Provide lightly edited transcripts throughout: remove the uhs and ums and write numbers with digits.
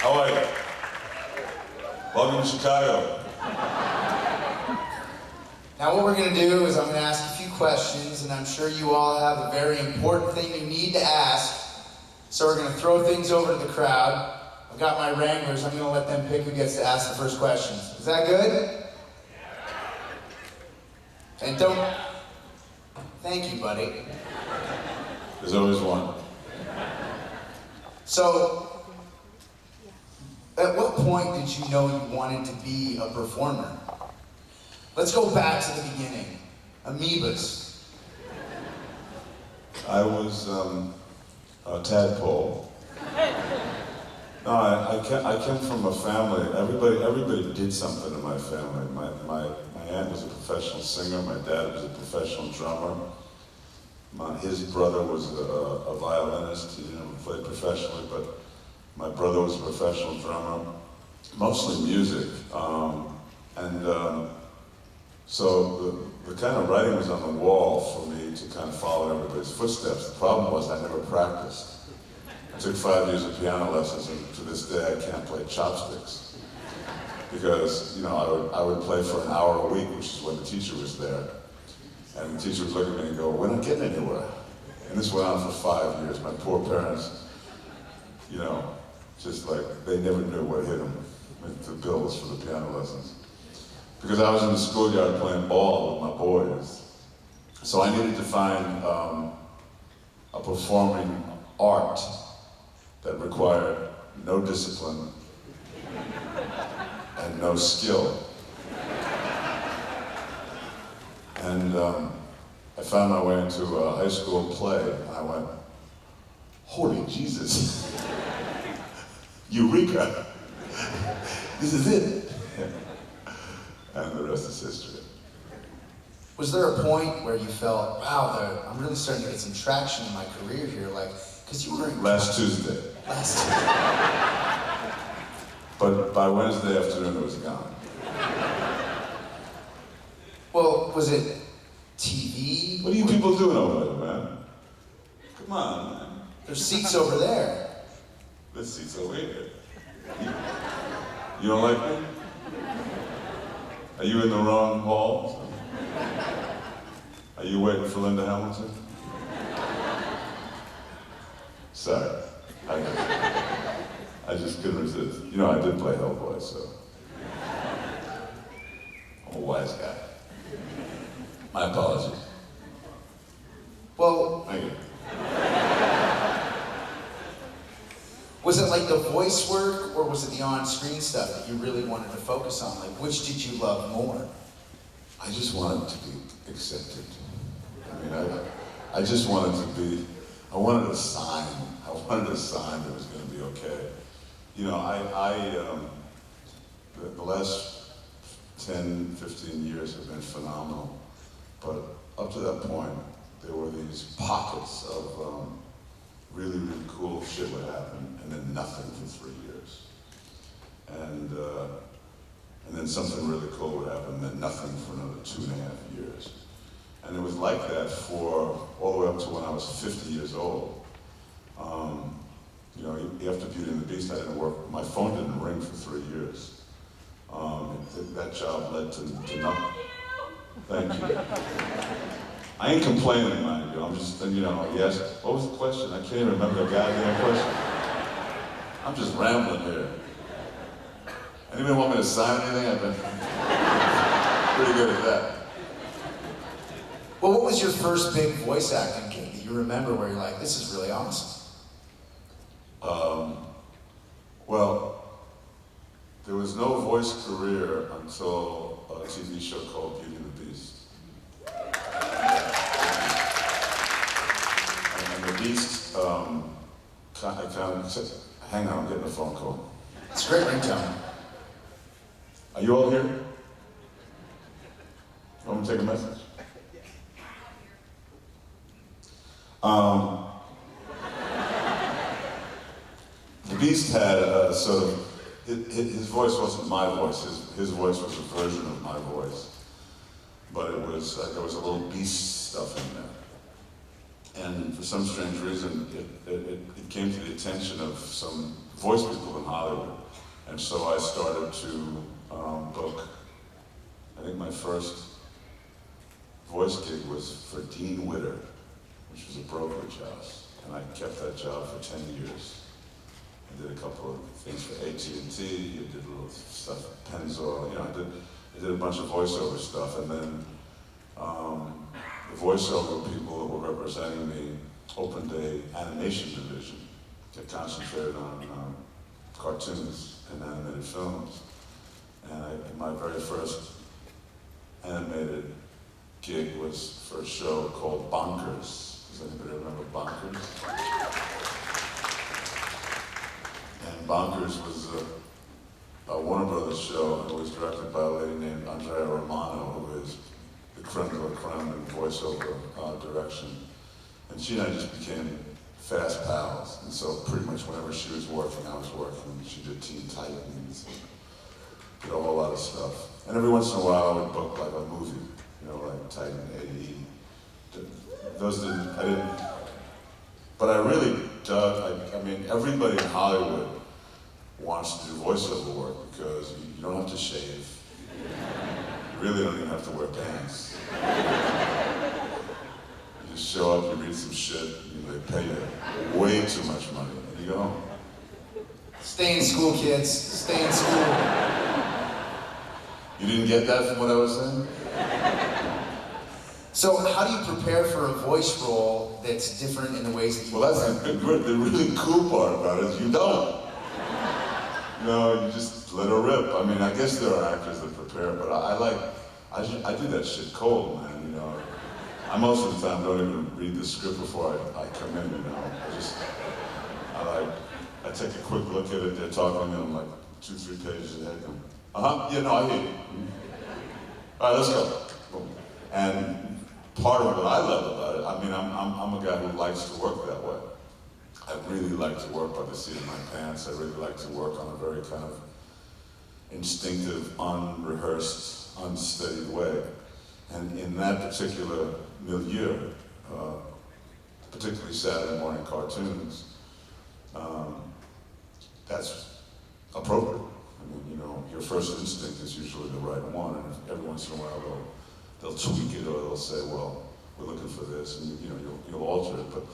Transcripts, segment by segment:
How are you? Welcome to Chicago. Now what we're going to do is I'm going to ask a few questions, and I'm sure you all have a very important thing you need to ask. So we're going to throw things over to the crowd. I've got my wranglers. I'm going to let them pick who gets to ask the first questions. Is that good? And don't... Thank you, buddy. There's always one. So, at what point did you know you wanted to be a performer? Let's go back to the beginning. Amoebas. I was a tadpole. No, I came from a family. Everybody did something in my family. My aunt was a professional singer. My dad was a professional drummer. His brother was a violinist. He didn't play professionally, but my brother was a professional drummer. Mostly music, so the kind of writing was on the wall for me to kind of follow everybody's footsteps. The problem was I never practiced. I took 5 years of piano lessons, and to this day I can't play chopsticks. Because, you know, I would play for an hour a week, which is when the teacher was there. And the teacher would look at me and go, "We're not getting anywhere." And this went on for 5 years. My poor parents, you know, just like, they never knew what hit them with the bills for the piano lessons. Because I was in the schoolyard playing ball with my boys. So I needed to find a performing art that required no discipline and no skill. And I found my way into a high school play, and I went, "Holy Jesus, Eureka, this is it." And the rest is history. Was there a point where you felt, wow, I'm really starting to get some traction in my career here? Like, because you were in... Last Tuesday. Last Tuesday. But by Wednesday afternoon, it was gone. Well, was it TV? What are you people doing over there, man? Come on, man. There's seats over there. This seat's over here. You don't like me? Are you in the wrong hall? Are you waiting for Linda Hamilton? Sorry. I just couldn't resist. You know, I did play Hellboy, so I'm a wise guy. My apologies. Well, Thank you. was it like the voice work, or was it the on-screen stuff that you really wanted to focus on? Like, which did you love more? I just wanted to be accepted. I mean, I just wanted to be, I wanted a sign. I wanted a sign that it was going to be okay. You know, the last 10, 15 years have been phenomenal. But up to that point, there were these pockets of really, really cool shit would happen, and then nothing for 3 years. And then something really cool would happen, and then nothing for another 2.5 years. And it was like that for all the way up to when I was 50 years old. You know, after Beauty and the Beast, I didn't work, my phone didn't ring for 3 years. That job led to nothing. Thank you. I ain't complaining, mind you. I'm just, you know, yes. What was the question? I can't even remember the goddamn question. I'm just rambling here. Anybody want me to sign anything? I've been pretty good at that. Well, what was your first big voice acting gig that you remember where you're like, this is really awesome? Well, there was no voice career until a TV show called Beauty and the Beast. And the Beast, hang on, I'm getting a phone call. It's a great ringtone. Are you all here? Want me to take a message? The Beast had a sort of, his voice wasn't my voice, his voice was a version of my voice. But it was, there was a little beast stuff in there. And for some strange reason, it came to the attention of some voice people in Hollywood. And so I started to book, I think my first voice gig was for Dean Witter, which was a brokerage house. And I kept that job for 10 years. I did a couple of things for AT&T, I did a little stuff at Pennzoil, you know, I did a bunch of voiceover stuff, and then the voiceover people that were representing me opened a animation division that concentrated on cartoons and animated films. And my very first animated gig was for a show called Bonkers. Does anybody remember Bonkers? And Bonkers was a Warner Brothers show, and it was directed by a lady named Andrea Romano, who is the creme de la creme in voiceover direction. And she and I just became fast pals. And so pretty much whenever she was working, I was working. She did Teen Titans, did a whole lot of stuff. And every once in a while I would book like a movie, you know, like Titan AE. Those I didn't, but I really dug, I mean, everybody in Hollywood wants to do voiceover work because you don't have to shave. You really don't even have to wear pants. You just show up, you read some shit, they pay you way too much money, and you go home. Stay in school, kids. Stay in school. You didn't get that from what I was saying? So how do you prepare for a voice role that's different in the ways that you Well, that's the really cool part about it is you don't. You know, you just let her rip. I mean, I guess there are actors that prepare, but I do that shit cold, man, you know. I most of the time don't even read the script before I come in, you know. I take a quick look at it, they're talking, and I'm like 2-3 pages ahead, yeah, no, I hear you. All right, let's go. Boom. And part of what I love about it, I mean, I'm a guy who likes to work that way. I really like to work by the seat of my pants. I really like to work on a very kind of instinctive, unrehearsed, unstudied way. And in that particular milieu, particularly Saturday morning cartoons, that's appropriate. I mean, you know, your first instinct is usually the right one, and every once in a while they'll tweak it or they'll say, well, we're looking for this, and you know, you'll alter it. But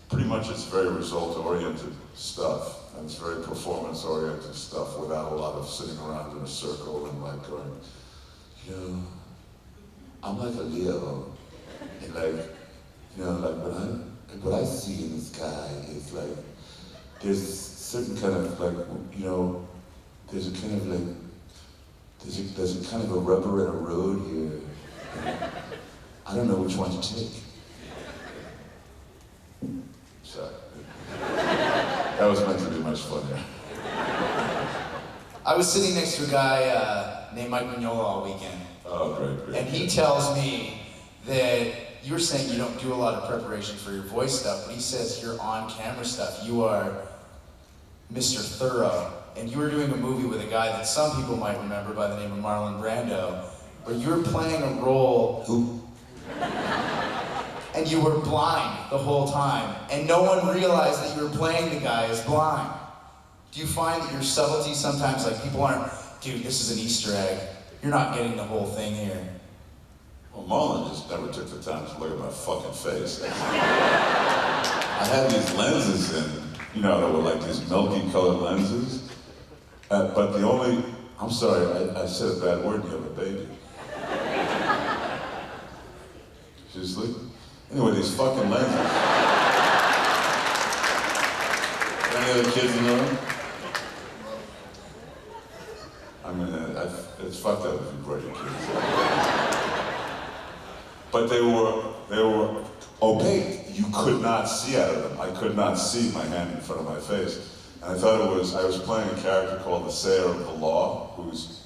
pretty much it's very result-oriented stuff, and it's very performance-oriented stuff without a lot of sitting around in a circle and like going, you know, I'm like a Leo, and like, you know, like what I see in the sky is like, there's certain kind of like, you know, there's a kind of like, there's a kind of a rubber and a road here. And I don't know which one to take. Sorry. That was meant to be much funnier. I was sitting next to a guy named Mike Mignola all weekend. Oh, great. And he tells me that you were saying you don't do a lot of preparation for your voice stuff, but he says your on-camera stuff, you are Mr. Thorough. And you were doing a movie with a guy that some people might remember by the name of Marlon Brando, where you were playing a role and you were blind the whole time, and no one realized that you were playing the guy as blind. Do you find that your subtlety sometimes, like people aren't, dude, this is an Easter egg, you're not getting the whole thing here? Well, Marlon just never took the time to look at my fucking face. I had these lenses in, you know, that were like these milky colored lenses. But the only, I'm sorry, I said a bad word, you have a baby. Seriously? Anyway, these fucking lenses. Any other kids in the room? I mean, it's fucked up if you brought your kids. But they were opaque. You could not see out of them. I could not see my hand in front of my face. And I thought I was playing a character called the Sayer of the Law, who's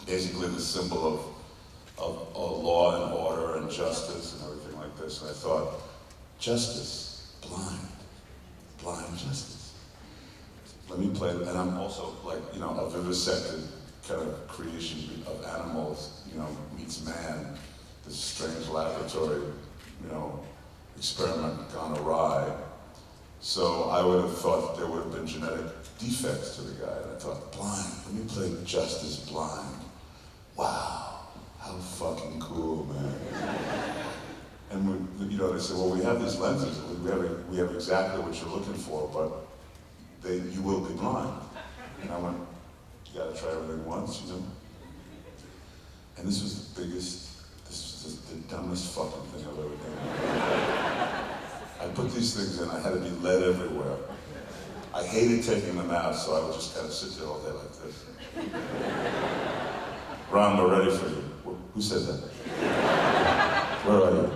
basically the symbol of law and order and justice and everything like this. And I thought, justice, blind justice. Let me play, and I'm also like, you know, a vivisected kind of creation of animals, you know, meets man, this strange laboratory, you know, experiment gone awry. So I would have thought that there would have been genetic defects to the guy. And I thought, blind, let me play just as blind. Wow, how fucking cool, man. And you know, they said, well, we have these lenses, we have exactly what you're looking for, but you will be blind. And I went, you gotta try everything once, you know? And this was the dumbest fucking thing I've ever done. I put these things in, I had to be led everywhere. I hated taking them out, so I would just kind of sit there all day like this. Ron, we're ready for you. Who said that? Where are you?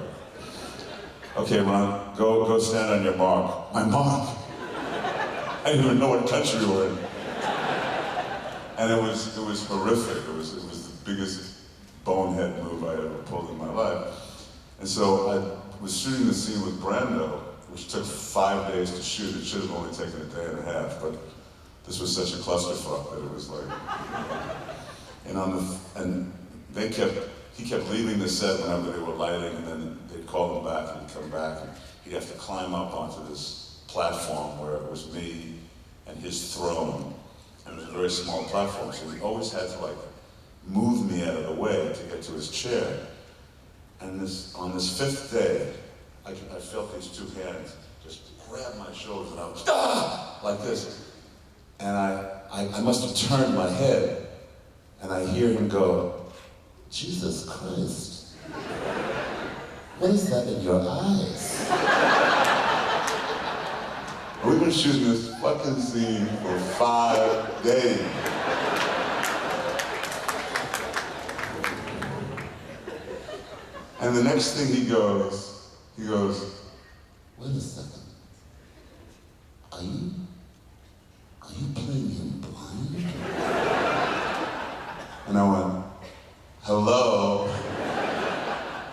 Okay, Ron, go stand on your mark. My mark? I didn't even know what country we were in. And it was horrific. It was the biggest bonehead move I ever pulled in my life. And so I was shooting the scene with Brando, which took 5 days to shoot. It should have only taken a day and a half, but this was such a clusterfuck that it was like. And he kept leaving the set whenever they were lighting, and then they'd call him back, and he'd come back, and he'd have to climb up onto this platform where it was me and his throne. And it was a very small platform, so he always had to like move me out of the way to get to his chair. And on this 5th day, I felt these two hands just grab my shoulders, and I was like this. And I must have turned my head, and I hear him go, Jesus Christ, what is that in your eyes? We've been shooting this fucking scene for 5 days. And the next thing he goes, wait a second, are you playing him blind? And I went, hello?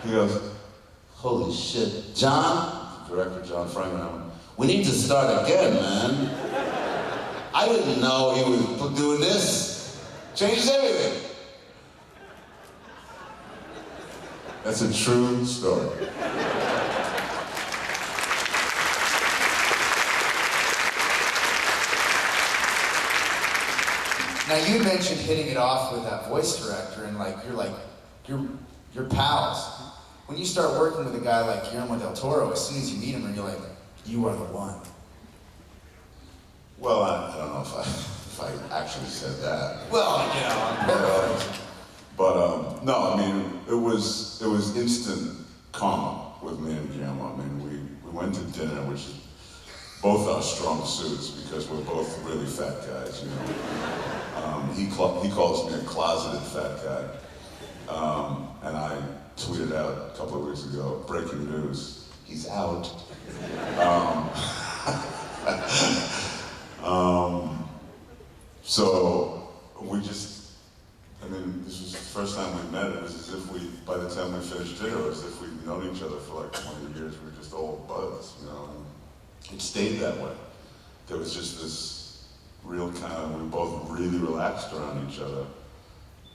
He goes, holy shit, John, director John Franklin, I went, we need to start again, man. I didn't know he was doing this. Changes everything. That's a true story. Now you mentioned hitting it off with that voice director, and you're pals. When you start working with a guy like Guillermo del Toro, as soon as you meet him, you're like, you are the one. Well, I don't know if I actually said that. Well, you know, I'm paraphrasing. But no, I mean, it was instant karma with me and Guillermo. I mean, we went to dinner, which is both our strong suits because we're both really fat guys, you know. He calls me a closeted fat guy. And I tweeted out a couple of weeks ago, breaking news, he's out. So we just, I mean, this was the first time we met. It was as if by the time we finished dinner, it was as if we'd known each other for like 20 years. We were just old buds, you know. It stayed that way. There was just this real kind of, we were both really relaxed around each other.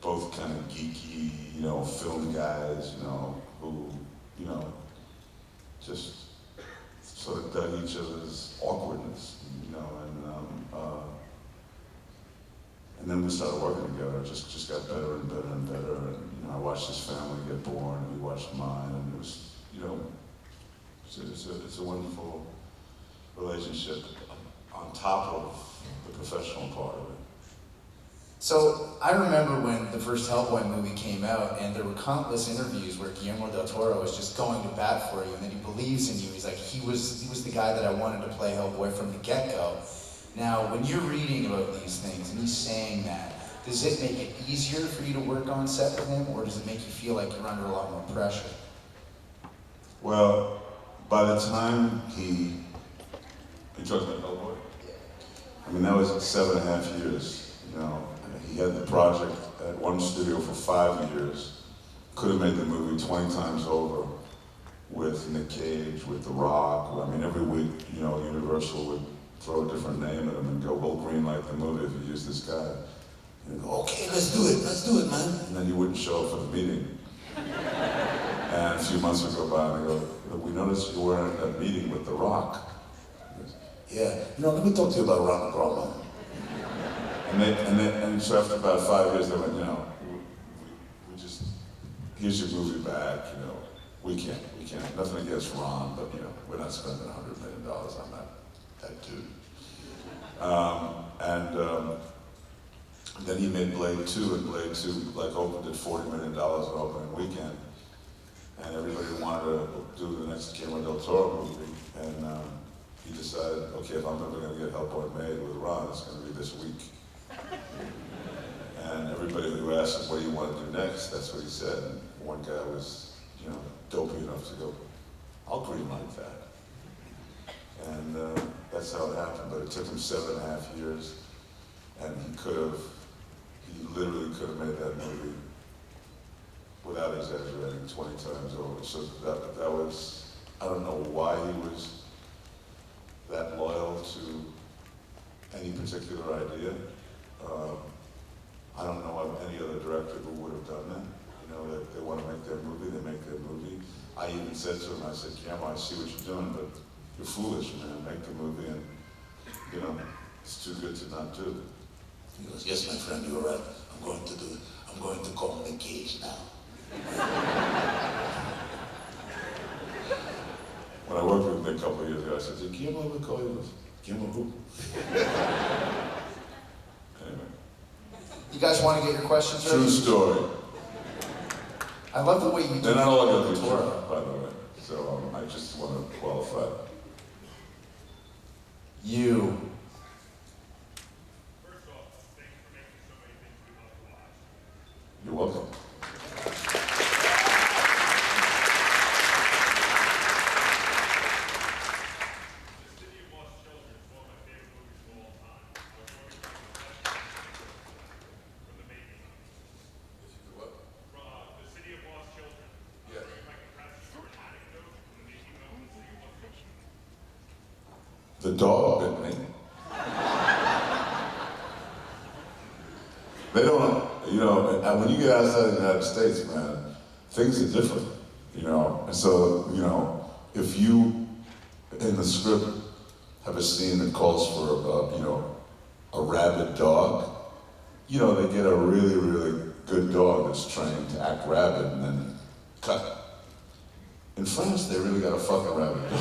Both kind of geeky, you know, film guys, you know, who, you know, just sort of dug each other's awkwardness, you know, and then we started working together. It just got better and better and better, and you know, I watched his family get born, and he watched mine, and it was, you know, it's a wonderful relationship on top of the professional part of it. So I remember when the first Hellboy movie came out, and there were countless interviews where Guillermo del Toro was just going to bat for you, and that he believes in you. He's like, he was the guy that I wanted to play Hellboy from the get-go. Now, when you're reading about these things and he's saying that, does it make it easier for you to work on set with him, or does it make you feel like you're under a lot more pressure? Well, by the time he talked about Hellboy? I mean, that was 7.5 years, you know. He had the project at one studio for 5 years. Could have made the movie 20 times over with Nick Cage, with The Rock. I mean, every week, you know, Universal would throw a different name at him and go, we'll greenlight the movie if you use this guy. And he'd go, okay, let's do it, man. And then he wouldn't show up for the meeting. And a few months would go by and I go, we noticed you weren't at that meeting with The Rock. He goes, yeah, let me talk to you about RON PERLMAN. And so after about 5 years, they went, we just, here's your movie back, we can't, nothing against Ron, but we're not spending $100 million on that dude. Then he made Blade 2, and Blade 2 opened at $40 million on opening weekend. And everybody wanted to do the next Guillermo del Toro movie, and he decided, okay, if I'm ever going to get Hellboy made with Ron, it's going to be this week. And everybody who asked him, what do you want to do next? That's what he said. And one guy was, dopey enough to go, I'll greenlight that. And that's how it happened, but it took him 7.5 years, and he literally could have made that movie without exaggerating 20 times over. So that was, I don't know why he was that loyal to any particular idea. I don't know of any other director who would have done that. They want to make their movie, they make their movie. I even said to him, I said, Guillermo, I see what you're doing, but you're foolish, man. Make the movie, and it's too good to not do. He goes, yes, my friend, you're right. I'm going to do it. I'm going to call Nick Cage now. When I worked with Nick a couple of years ago, I said, did Guillermo ever call you? He goes, Guillermo who? Anyway. You guys want to get your questions ready? True story. I love the way you do They're not all going to be true, by the way. So I just want to qualify. You. First off, thanks for making so many things we love to watch. You're welcome. The City of Lost Children is one of my favorite movies of all time. I was wondering if you could from the making of it. What? The City of Lost Children. Yeah. If I could pass you an anecdote from the making of the City of Lost Children. The dog bit me. They don't, and when you get outside of the United States, man, things are different, And so, if you, in the script, have a scene that calls for, a rabid dog, they get a really, really good dog that's trained to act rabid and then cut. In France, they really got a fucking rabid dog.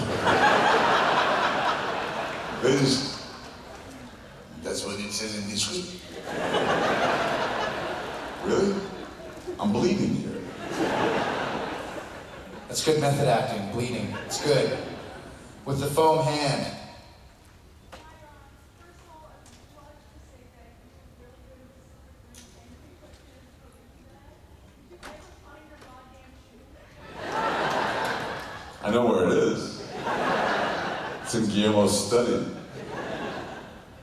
They just, that's what it says in the script. Really? I'm bleeding here. That's good method acting, bleeding. It's good. With the foam hand. I know where it is. It's in Guillermo's study.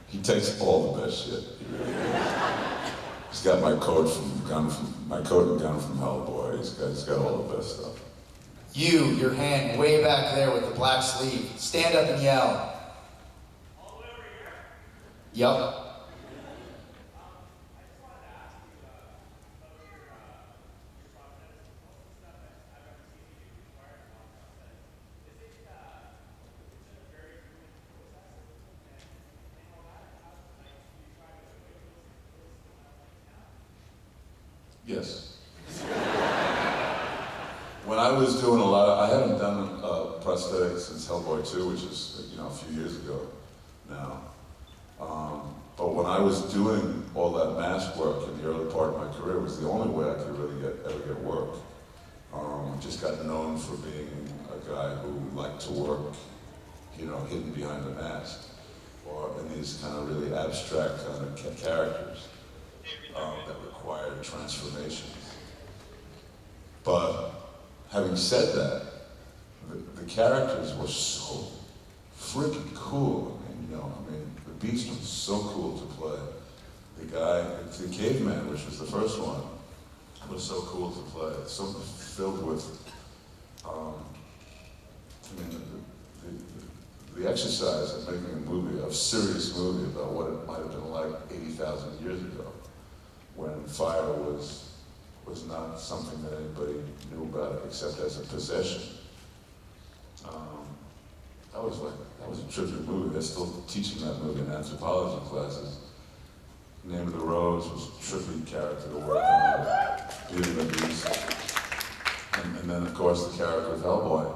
He takes all the best shit. He really does. He's got my coat and gun from Hellboy. He's got all the best stuff. You, your hand way back there with the black sleeve. Stand up and yell. All the way over here. Yup. Yes. When I was doing I haven't done prosthetics since Hellboy 2, which is, a few years ago now. But when I was doing all that mask work in the early part of my career, it was the only way I could really ever get work. Just got known for being a guy who liked to work, hidden behind a mask, or in these kind of really abstract kind of characters that required transformations. But having said that, the characters were so freaking cool. The Beast was so cool to play. The Caveman, which was the first one, was so cool to play. It's so filled with, the exercise of making a serious movie about what it might have been like 80,000 years ago, when fire was not something that anybody knew about except as a possession. that was a trippy movie. They're still teaching that movie in anthropology classes. Name of the Rose was a trippy character to work on. Beauty and the Beast. And then, of course, the character of Hellboy.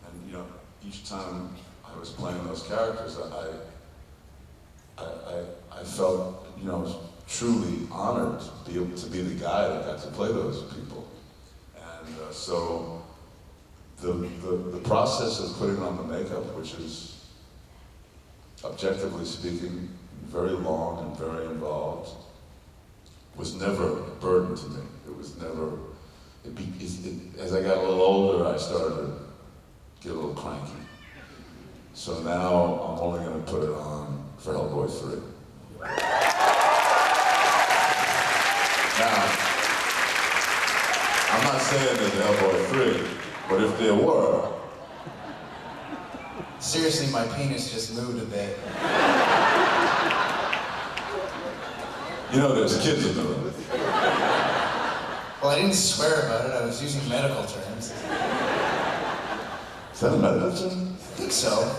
And, you know, each time I was playing those characters, I felt, you know, truly honored to be able to be the guy that got to play those people. And so the process of putting on the makeup, which is, objectively speaking, very long and very involved, was never a burden to me. It was never, as I got a little older, I started to get a little cranky. So now I'm only going to put it on for Hellboy 3. Now, I'm not saying there's Hellboy 3, but if there were... Seriously, my penis just moved a bit. You know there's kids in the room. Well, I didn't swear about it, I was using medical terms. Is that a medical term? I think so.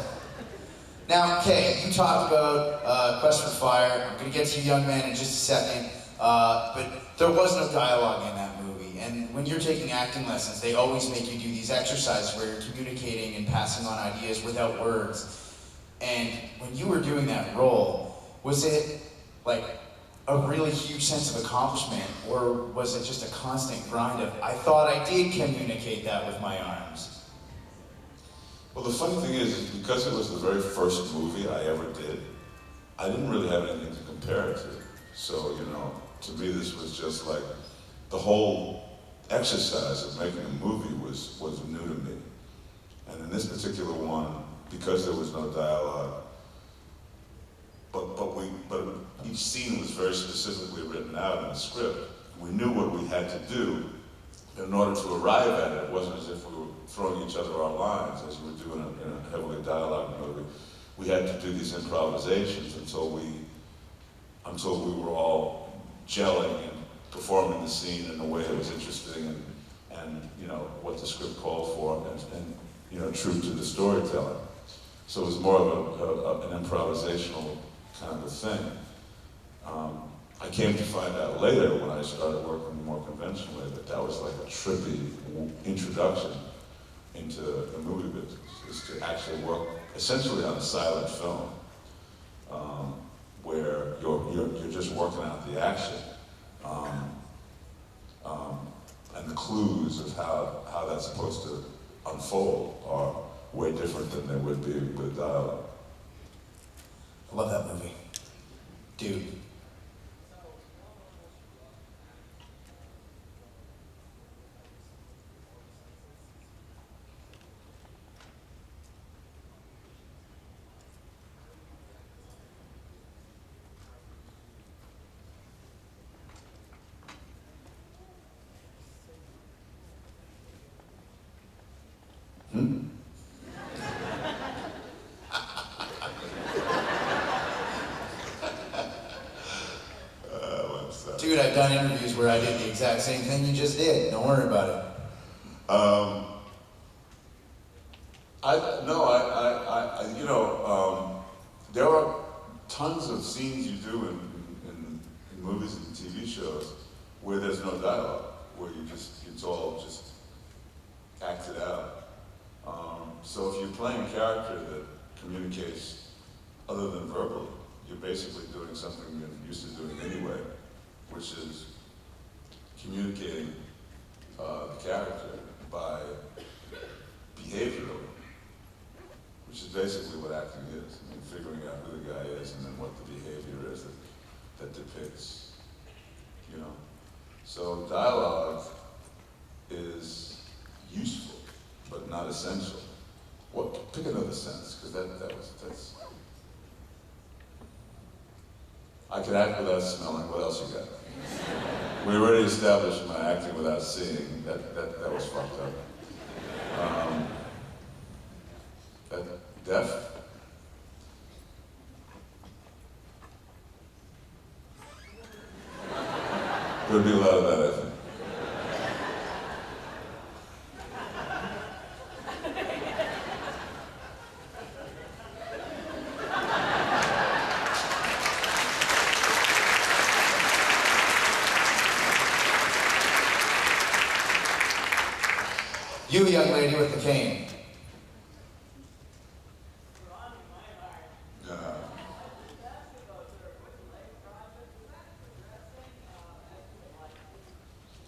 Now, okay, you talked about Quest for Fire. I'm gonna get to you, young man, in just a second. But there was no dialogue in that movie. And when you're taking acting lessons, they always make you do these exercises where you're communicating and passing on ideas without words. And when you were doing that role, was it like a really huge sense of accomplishment, or was it just a constant grind of, I thought I did communicate that with my arms? Well, the funny thing is because it was the very first movie I ever did, I didn't really have anything to compare it to. So, you know, to me this was just like, the whole exercise of making a movie was new to me. And in this particular one, because there was no dialogue, but each scene was very specifically written out in the script. We knew what we had to do in order to arrive at it. It wasn't as if we were throwing each other our lines, as you would do in a heavily dialogue movie. We had to do these improvisations until we were all gelling and performing the scene in a way that was interesting and you know, what the script called for and you know, true to the storytelling. So it was more of an improvisational kind of a thing. I came to find out later when I started working more conventionally that was like a trippy introduction into the movie business, is to actually work essentially on a silent film, where you're just working out the action, and the clues of how that's supposed to unfold are way different than they would be with dialogue. I love that movie. Dude. Dude, I've done interviews where I did the exact same thing you just did. Don't worry about it. There are tons of scenes you do in movies and TV shows where there's no dialogue, where it's all just acted out. So if you're playing a character that communicates other than verbally, you're basically doing something you're used to doing anyway, which is communicating the character by behavioral, which is basically what acting is. I mean, figuring out who the guy is and then what the behavior is that depicts, you know. So dialogue is useful, but not essential. Pick another sentence, because that's. I could act without smelling. What else you got? We already established my acting without seeing. That was fucked up. Deaf. There'd be a lot of that, I think. You, young lady with the cane. Yeah.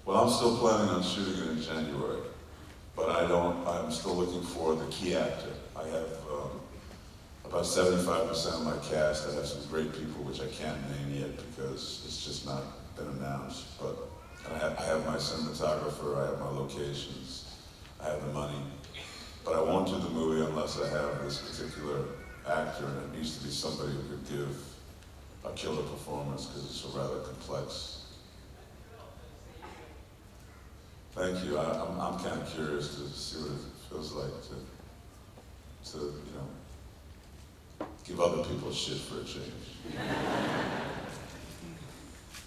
Well, I'm still planning on shooting it in January, but I'm still looking for the key actor. I have about 75% of my cast. I have some great people, which I can't name yet because it's just not been announced. But I have my cinematographer, I have my locations, I have the money. But I won't do the movie unless I have this particular actor, and it needs to be somebody who could give a killer performance because it's so rather complex. Thank you. I'm kind of curious to see what it feels like to you know, give other people shit for a change.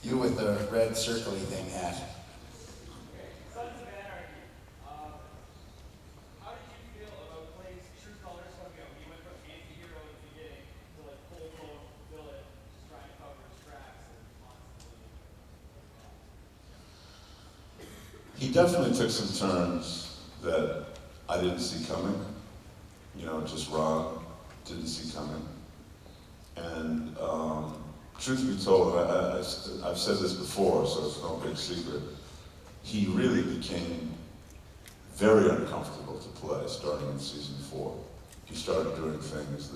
You with the red circly thing hat. Sons of Anarchy. How did you feel about playing true colors coming out? You went from anti-hero at the beginning to like full-blown villain, just trying to cover his tracks and constantly. He definitely took some turns that I didn't see coming. You know, just Ron didn't see coming. And truth be told, I've said this before, so it's no big secret. He really became very uncomfortable to play starting in season 4. He started doing things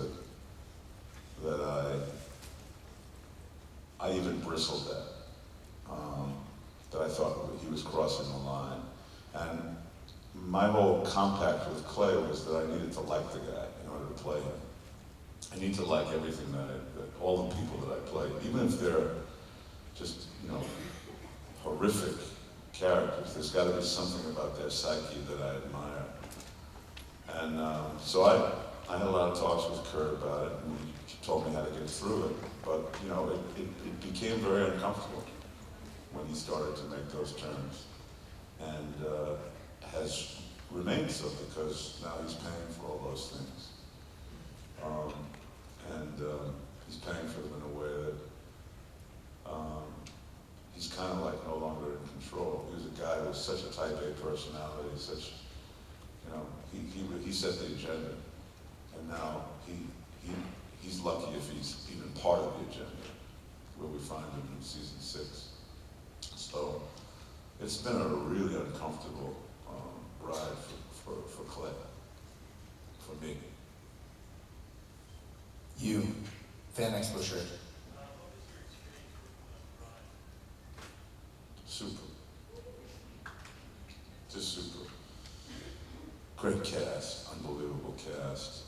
that I even bristled at. That I thought he was crossing the line. And my whole compact with Clay was that I needed to like the guy in order to play him. I need to like everything that all the people that I play, even if they're just, you know, horrific characters, there's got to be something about their psyche that I admire. And so I had a lot of talks with Kurt about it, and he told me how to get through it. But, you know, it became very uncomfortable when he started to make those turns, and has remained so because now he's paying for all those things. He's paying for them in a way that he's kind of like no longer in control. He was a guy with such a type A personality, such, you know, he set the agenda, and now he's lucky if he's even part of the agenda, where we find him in season 6. So it's been a really uncomfortable ride for Clay, for me. You, Fan Expo shirt. Super. Just super. Great cast, unbelievable cast.